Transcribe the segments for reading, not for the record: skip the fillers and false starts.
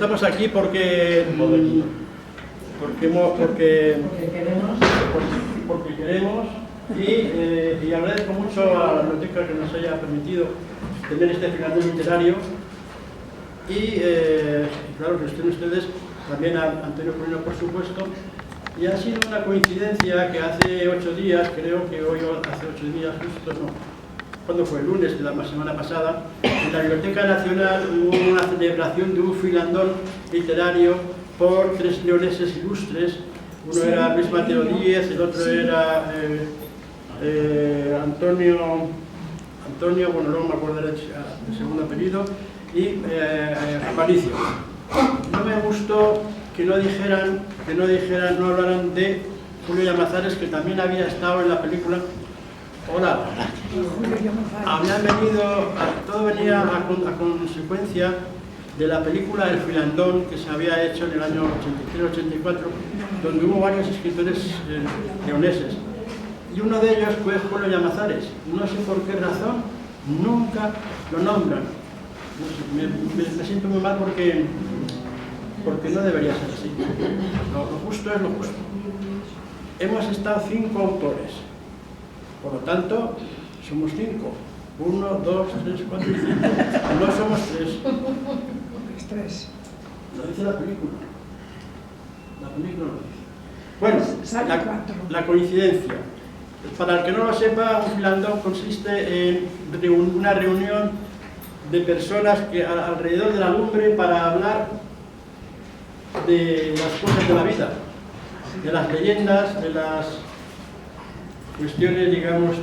estamos aquí porque queremos y agradezco mucho a la biblioteca que nos haya permitido tener este Filandón literario y claro que estén ustedes, también a Antonio Purino por supuesto, y ha sido una coincidencia que hace 8 días, creo que hoy hace 8 días justo, no, ¿cuándo fue? El lunes de la semana pasada, en la Biblioteca Nacional hubo una celebración de un Filandón literario por 3 leoneses ilustres. Uno era Luis Mateo Díez, el otro era Antonio, bueno, no me acuerdo el segundo apellido, y Aparicio. No me gustó que no hablaran de Julio Llamazares, que también había estado en la película. Hola. Habían venido, todo venía a consecuencia de la película El Filandón, que se había hecho en el año 83-84, donde hubo varios escritores leoneses. Y uno de ellos fue Julio Llamazares. No sé por qué razón, nunca lo nombran. No sé, me siento muy mal porque no debería ser así. Lo justo es lo justo. Hemos estado 5 autores. Por lo tanto, somos 5. 1, 2, 3, 4 y 5. No somos 3. Es 3. Lo dice la película. La película lo dice. Bueno, la coincidencia. Para el que no lo sepa, un Filandón consiste en una reunión de personas que alrededor de la lumbre para hablar de las cosas de la vida, de las leyendas, de las cuestiones, digamos,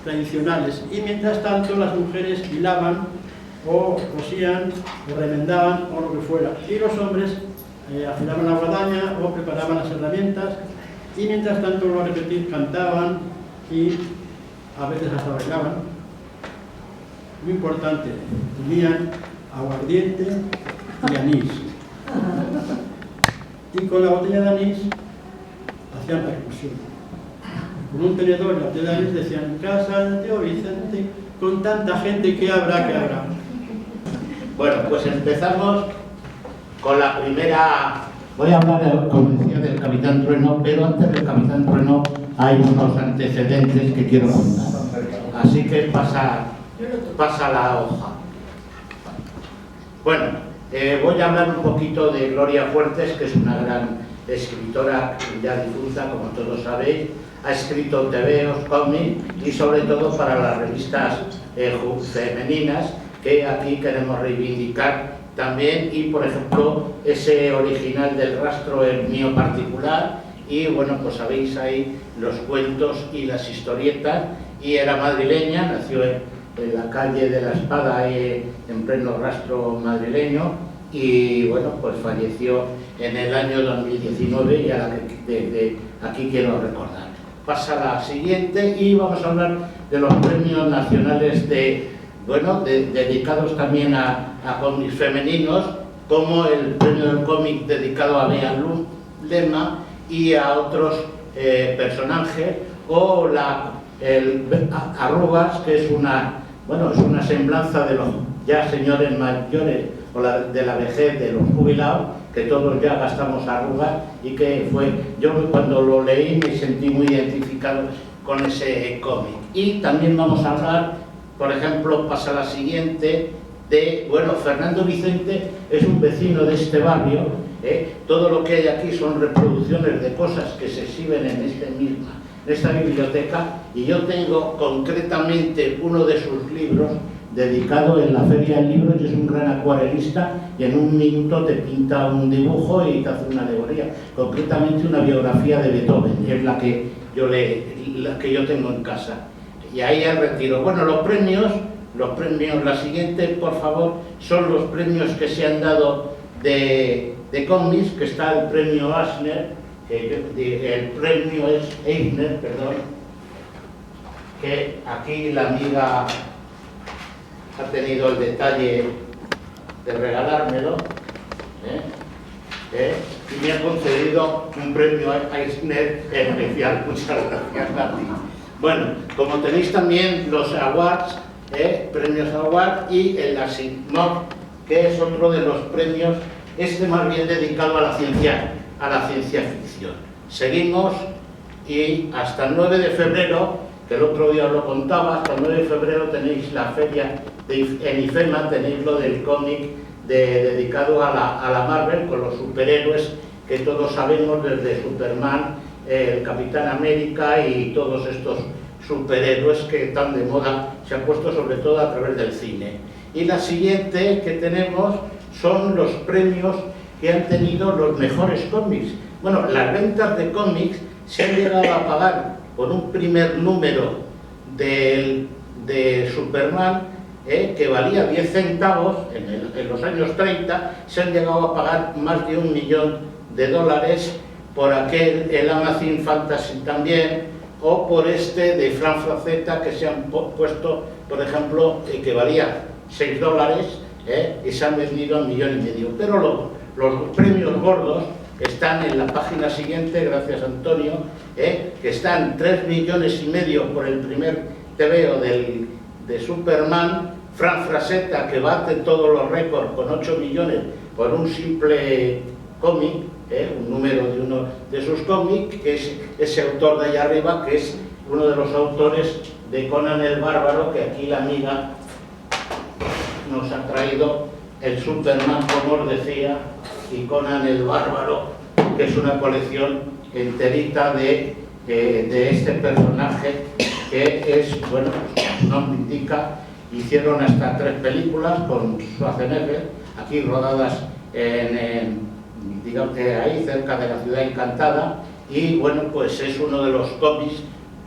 tradicionales. Y mientras tanto las mujeres hilaban o cosían o remendaban o lo que fuera. Y los hombres afilaban la guadaña o preparaban las herramientas. Y mientras tanto, vuelvo a repetir, cantaban y a veces hasta bailaban. Muy importante, tenían aguardiente y anís. Y con la botella de anís hacían percusión. Con un tenedor y la botella de anís decían: casa de tío Vicente, con tanta gente que habrá, que habrá. Bueno, pues empezamos con la primera. Voy a hablar, como decía, del Capitán Trueno, pero antes del Capitán Trueno hay unos antecedentes que quiero contar. Así que pasa la hoja. Bueno, voy a hablar un poquito de Gloria Fuertes, que es una gran escritora ya difunta, como todos sabéis. Ha escrito tebeos, cómics y sobre todo para las revistas femeninas, que aquí queremos reivindicar también. Y por ejemplo, ese original del Rastro, el mío particular, y bueno, pues sabéis ahí los cuentos y las historietas. Y era madrileña, nació en la calle de la Espada, en pleno Rastro madrileño, y bueno, pues falleció en el año 2019, y a la que desde aquí quiero recordar. Pasa la siguiente y vamos a hablar de los premios nacionales dedicados también a cómics femeninos, como el premio del cómic dedicado a Bea Lema y a otros personajes, o el Arrugas, que es una semblanza de los ya señores mayores, o de la vejez de los jubilados, que todos ya gastamos arrugas, y que yo cuando lo leí me sentí muy identificado con ese cómic. Y también vamos a hablar, por ejemplo, pasa la siguiente, de, Fernando Vicente es un vecino de este barrio. Todo lo que hay aquí son reproducciones de cosas que se exhiben en esta biblioteca, y yo tengo concretamente uno de sus libros dedicado en la Feria del Libro, y es un gran acuarelista, y en un minuto te pinta un dibujo y te hace una alegoría, concretamente una biografía de Beethoven, es la que yo tengo en casa. Y ahí al retiro. Bueno, los premios, la siguiente, por favor, son los premios que se han dado de cómics, que está el premio Eisner, el premio es Eisner, perdón, que aquí la amiga ha tenido el detalle de regalármelo, y me ha concedido un premio Eisner especial. Muchas gracias a ti. Bueno, como tenéis también los awards, premios award, y el Asimov, que es otro de los premios este más bien dedicado a la ciencia ficción. Seguimos y hasta el 9 de febrero, que el otro día os lo contaba, hasta el 9 de febrero tenéis la feria en IFEMA, tenéis lo del cómic dedicado a la Marvel, con los superhéroes que todos sabemos, desde Superman, el Capitán América y todos estos superhéroes que tan de moda se han puesto, sobre todo a través del cine. Y la siguiente que tenemos son los premios que han tenido los mejores cómics. Bueno, las ventas de cómics se han llegado a pagar por un primer número de Superman, que valía 10 centavos en los años 30, se han llegado a pagar más de $1 millón por aquel, el Amazing Fantasy también, o por este de Frank Frazetta, que se han puesto, por ejemplo, que valía $6, y se han vendido a $1,5 millones. Pero los premios gordos están en la página siguiente, gracias Antonio, que están $3,5 millones por el primer TVO de Superman, Frank Frazetta, que bate todos los récords con 8 millones por un simple cómic, un número de uno de sus cómics, que es ese autor de allá arriba, que es uno de los autores de Conan el Bárbaro, que aquí la amiga nos ha traído el Superman, como os decía, y Conan el Bárbaro, que es una colección enterita de este personaje, que es, bueno, pues, como su nombre indica, hicieron hasta 3 películas con Schwarzenegger, aquí rodadas digamos, ahí cerca de la Ciudad Encantada, y bueno, pues es uno de los cómics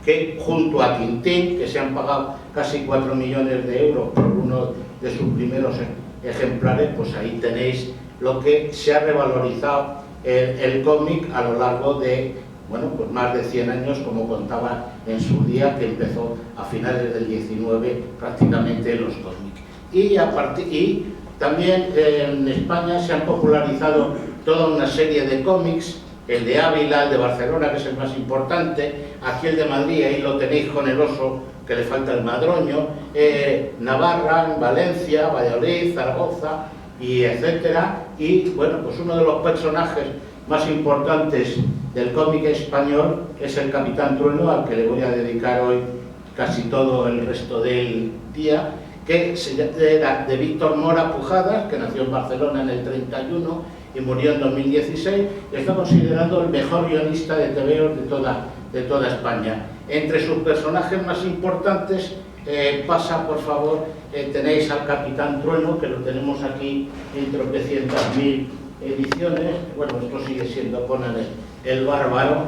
que, junto a Tintín, que se han pagado casi 4 millones de euros por uno de sus primeros ejemplares, pues ahí tenéis lo que se ha revalorizado el cómic a lo largo de, bueno, pues más de 100 años, como contaba en su día, que empezó a finales del 19 prácticamente los cómics. Y también en España se han popularizado toda una serie de cómics, el de Ávila, el de Barcelona, que es el más importante, aquí el de Madrid, ahí lo tenéis con el oso que le falta el madroño, Navarra, Valencia, Valladolid, Zaragoza, y etcétera. Y bueno, pues uno de los personajes más importantes del cómic español es el Capitán Trueno, al que le voy a dedicar hoy casi todo el resto del día, que era de Víctor Mora Pujadas, que nació en Barcelona en el 31 y murió en 2016, y está considerado el mejor guionista de TVO de toda España. Entre sus personajes más importantes pasa, por favor, tenéis al Capitán Trueno, que lo tenemos aquí en tropecientas mil ediciones. Bueno, esto sigue siendo Conan el Bárbaro.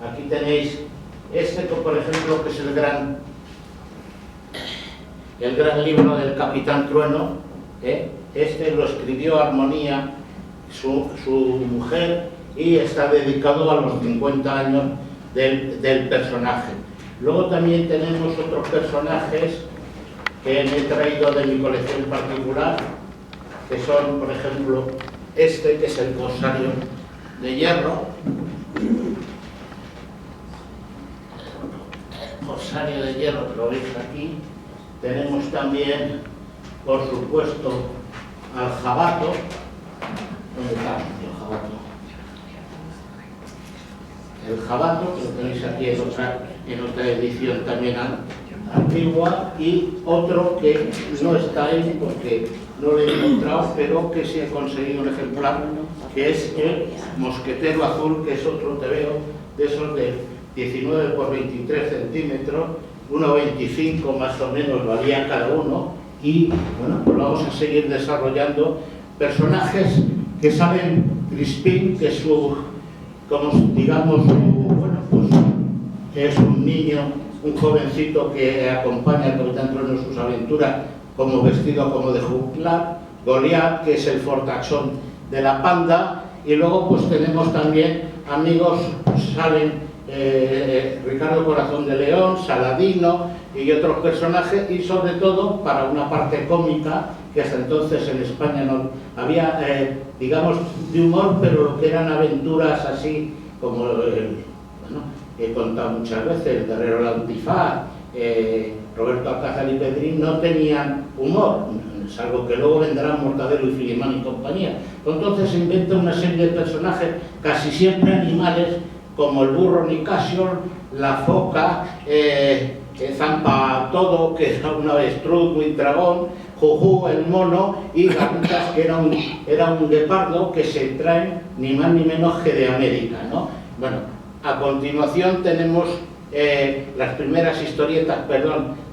Aquí tenéis este, por ejemplo, que es el gran libro del Capitán Trueno. Este lo escribió Armonía, su mujer, y está dedicado a los 50 años del personaje. Luego también tenemos otros personajes que me he traído de mi colección particular, que son, por ejemplo, este, que es el Corsario de Hierro. El Corsario de Hierro, que lo veis aquí. Tenemos también, por supuesto, al Jabato. ¿Dónde está el Jabato? El Jabato, que lo tenéis aquí en otra edición también antigua, y otro que no está ahí porque no lo he encontrado, pero que sí he conseguido un ejemplar, que es el Mosquetero Azul, que es otro TVO de esos de 19 por 23 centímetros, 1,25 más o menos valía cada uno, y bueno, pues vamos a seguir desarrollando personajes que saben Crispín, que es como digamos, bueno, pues es un niño, un jovencito que acompaña al Capitán Trueno en sus aventuras, como vestido como de juglar. Goliat, que es el fortachón de la panda, y luego pues tenemos también amigos, salen Ricardo Corazón de León, Saladino y otros personajes, y sobre todo para una parte cómica, que hasta entonces en España no había, digamos, de humor, pero lo que eran aventuras así como, bueno, he contado muchas veces, el Guerrero del Antifaz, Roberto Alcázar y Pedrín no tenían humor, salvo que luego vendrán Mortadelo y Filemón y compañía. Entonces se inventa una serie de personajes, casi siempre animales, como el burro Nicasio, la foca, Zampa Todo, que era un avestruz, muy dragón, Jujú, el mono, y Garrutas, que era un guepardo que se traen ni más ni menos que de América, ¿no? Bueno, a continuación tenemos las primeras historietas,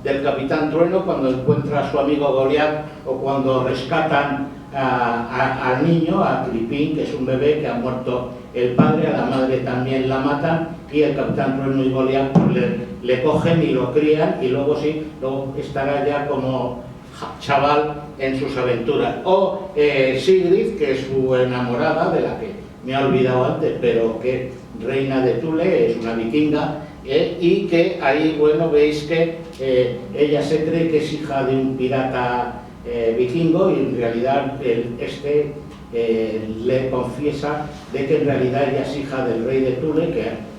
del Capitán Trueno, cuando encuentra a su amigo Goliat, o cuando rescatan al niño, a Tripín, que es un bebé que ha muerto el padre, a la madre también la matan, y el Capitán Trueno y Goliat pues, le cogen y lo crían, y luego estará ya como chaval en sus aventuras. O Sigrid, que es su enamorada, de la que me he olvidado antes, pero que es reina de Thule, es una vikinga, y que ahí, bueno, veis que ella se cree que es hija de un pirata vikingo, y en realidad le confiesa de que en realidad ella es hija del rey de Thule,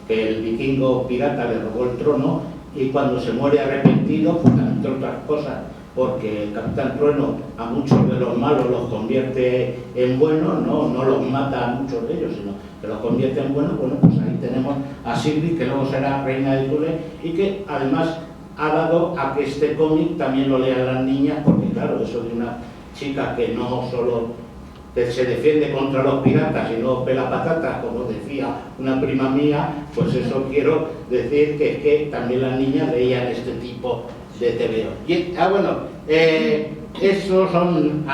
que el vikingo pirata le robó el trono, y cuando se muere arrepentido, pues, entre otras cosas, porque el Capitán Trueno a muchos de los malos los convierte en buenos, no los mata a muchos de ellos, sino que los convierte en buenos. Bueno, pues ahí tenemos a Sigrid, que luego será reina de Thule, y que además ha dado a que este cómic también lo lean las niñas, porque claro, eso de una chica que no solo se defiende contra los piratas y no pela patatas, como decía una prima mía, pues eso quiero decir que también las niñas leían este tipo de TVO. Y, esos son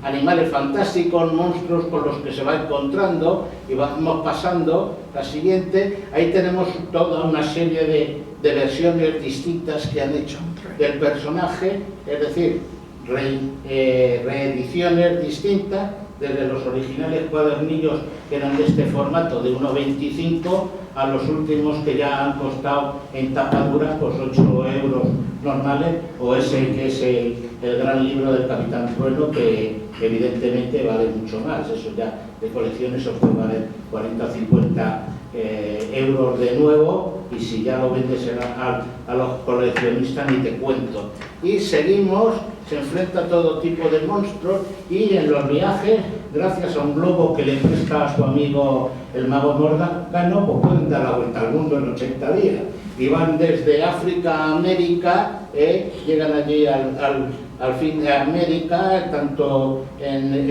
animales fantásticos, monstruos con los que se va encontrando, y vamos pasando la siguiente. Ahí tenemos toda una serie de versiones distintas que han hecho del personaje, es decir, reediciones distintas, desde los originales cuadernillos que eran de este formato de 1,25 a los últimos que ya han costado en tapadura pues 8 euros normales, o ese que es el gran libro del Capitán Trueno, que evidentemente vale mucho más. Eso ya de colección, eso puede valer 40 o 50 euros de nuevo, y si ya lo vendes a los coleccionistas ni te cuento. Y seguimos, se enfrenta a todo tipo de monstruos, y en los viajes, gracias a un globo que le presta a su amigo el mago Mordecano, pues pueden dar la vuelta al mundo en 80 días. Y van desde África a América, llegan allí al fin de América, tanto en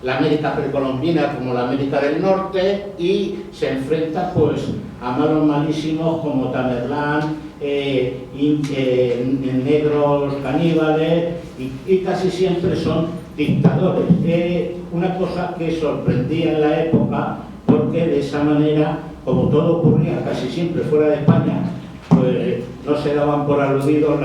la América precolombina como la América del Norte, y se enfrenta pues a malos malísimos como Tamerlán, negros caníbales, y casi siempre son dictadores. Una cosa que sorprendía en la época, porque de esa manera, como todo ocurría casi siempre fuera de España, pues no se daban por aludidos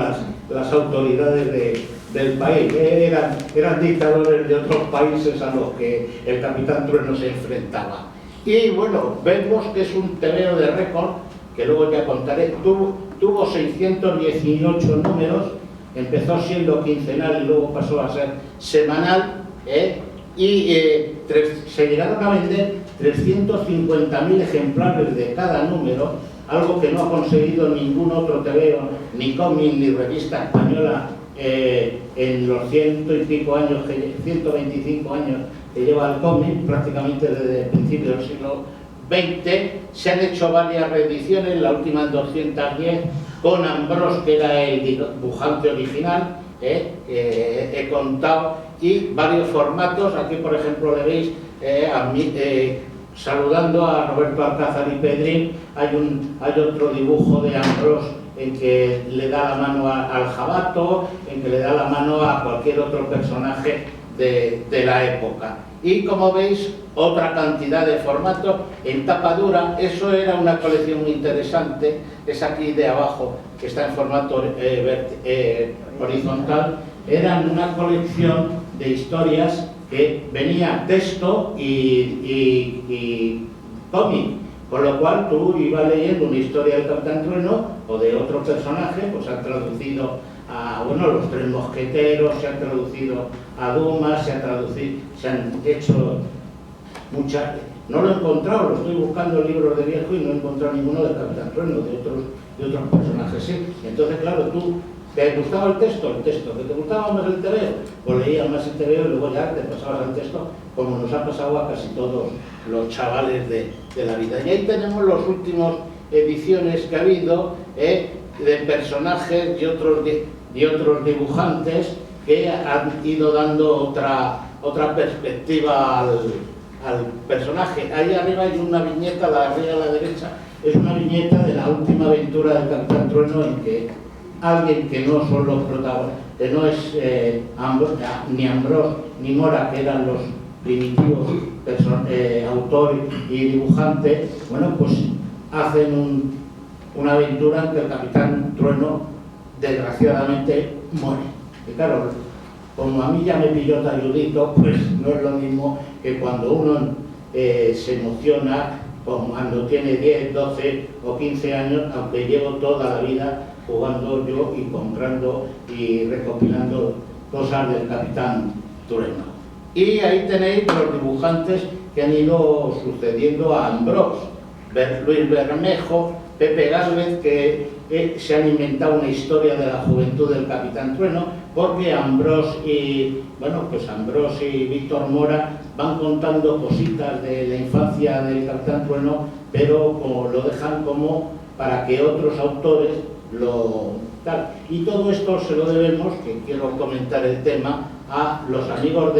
las autoridades del país. Eran dictadores de otros países a los que el Capitán Trueno se enfrentaba. Y bueno, vemos que es un TVO de récord, que luego ya contaré. Tuvo 618 números, empezó siendo quincenal y luego pasó a ser semanal, y se llegaron a vender 350.000 ejemplares de cada número, algo que no ha conseguido ningún otro TVO, ni cómic, ni revista española en los 125 años que lleva el cómic, prácticamente desde el principio del siglo XX. Se han hecho varias reediciones, la última en 210, con Ambrós, que era el dibujante original, he contado, y varios formatos. Aquí, por ejemplo, le veis saludando a Roberto Alcázar y Pedrín, hay otro dibujo de Ambrós en que le da la mano al jabato, en que le da la mano a cualquier otro personaje de la época. Y como veis, otra cantidad de formatos en tapa dura. Eso era una colección muy interesante, es aquí de abajo, que está en formato horizontal. Eran una colección de historias que venía texto y cómic, con lo cual tú ibas leyendo una historia del Capitán Trueno o de otro personaje, pues han traducido a los Tres Mosqueteros, se han traducido a Dumas, se han hecho muchas. No lo he encontrado, lo estoy buscando en libros de viejo y no he encontrado ninguno del Capitán Trueno, de otros personajes, sí. Entonces, claro, tú ¿Te gustaba el texto? El texto. ¿Que te gustaba más el TVO? Pues leías más el TVO y luego ya te pasabas al texto, como nos ha pasado a casi todos los chavales de la vida. Y ahí tenemos las últimas ediciones que ha habido de personajes y otros dibujantes que han ido dando otra perspectiva al personaje. Ahí arriba hay una viñeta, la de arriba a la derecha, es una viñeta de la última aventura del Capitán Trueno, en que alguien que no son los protagonistas, que no es ni Ambrós ni Mora, que eran los primitivos autor y dibujante, bueno, pues hacen una aventura en que el Capitán Trueno desgraciadamente muere. Y claro, como a mí ya me pilló talludito, pues no es lo mismo que cuando uno se emociona, como cuando tiene 10, 12 o 15 años, aunque llevo toda la vida jugando yo y comprando y recopilando cosas del Capitán Trueno. Y ahí tenéis los dibujantes que han ido sucediendo a Ambrós, Luis Bermejo, Pepe Gálvez, que se han inventado una historia de la juventud del Capitán Trueno, porque Ambrós y Víctor Mora van contando cositas de la infancia del Capitán Trueno, pero lo dejan como para que otros autores y todo esto se lo debemos, que quiero comentar el tema, a los amigos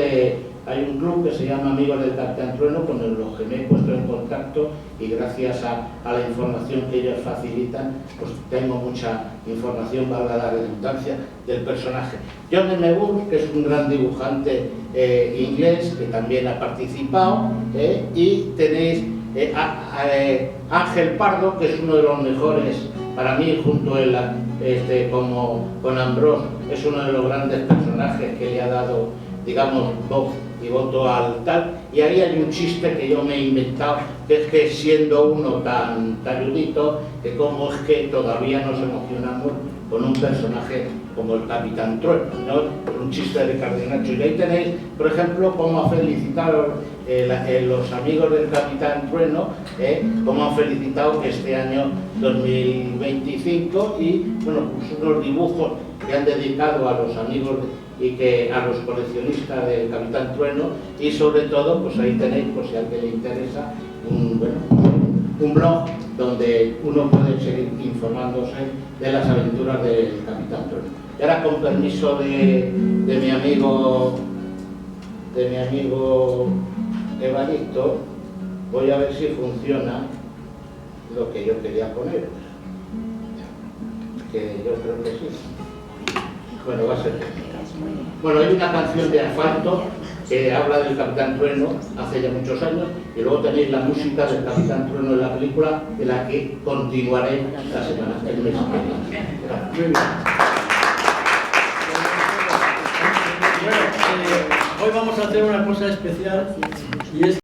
hay un club que se llama Amigos del Capitán Trueno, con los que me he puesto en contacto, y gracias a la información que ellos facilitan, pues tengo mucha información, valga la redundancia, del personaje. John M. Burns, que es un gran dibujante inglés, que también ha participado, y tenéis Ángel Pardo, que es uno de los mejores para mí, junto como con Ambrós, es uno de los grandes personajes que le ha dado, digamos, voz y voto al tal. Y ahí hay un chiste que yo me he inventado, que es que siendo uno tan talludito, que como es que todavía nos emocionamos con un personaje como el Capitán Trueno, ¿no? Un chiste de Cardinacho. Y ahí tenéis, por ejemplo, cómo ha felicitado los amigos del Capitán Trueno, cómo han felicitado este año 2025, y bueno, pues unos dibujos que han dedicado a los amigos a los coleccionistas del Capitán Trueno, y sobre todo, pues ahí tenéis, por si a alguien le interesa, un blog donde uno puede seguir informándose de las aventuras del Capitán Trueno. Y ahora, con permiso de mi amigo Evaristo, voy a ver si funciona lo que yo quería poner, que yo creo que sí. Bueno, va a ser. Bueno, hay una canción de Asfalto que habla del Capitán Trueno hace ya muchos años, y luego tenéis la música del Capitán Trueno en la película, de la que continuaré la semana que viene. Muy bien. Bueno, hoy vamos a hacer una cosa especial, y es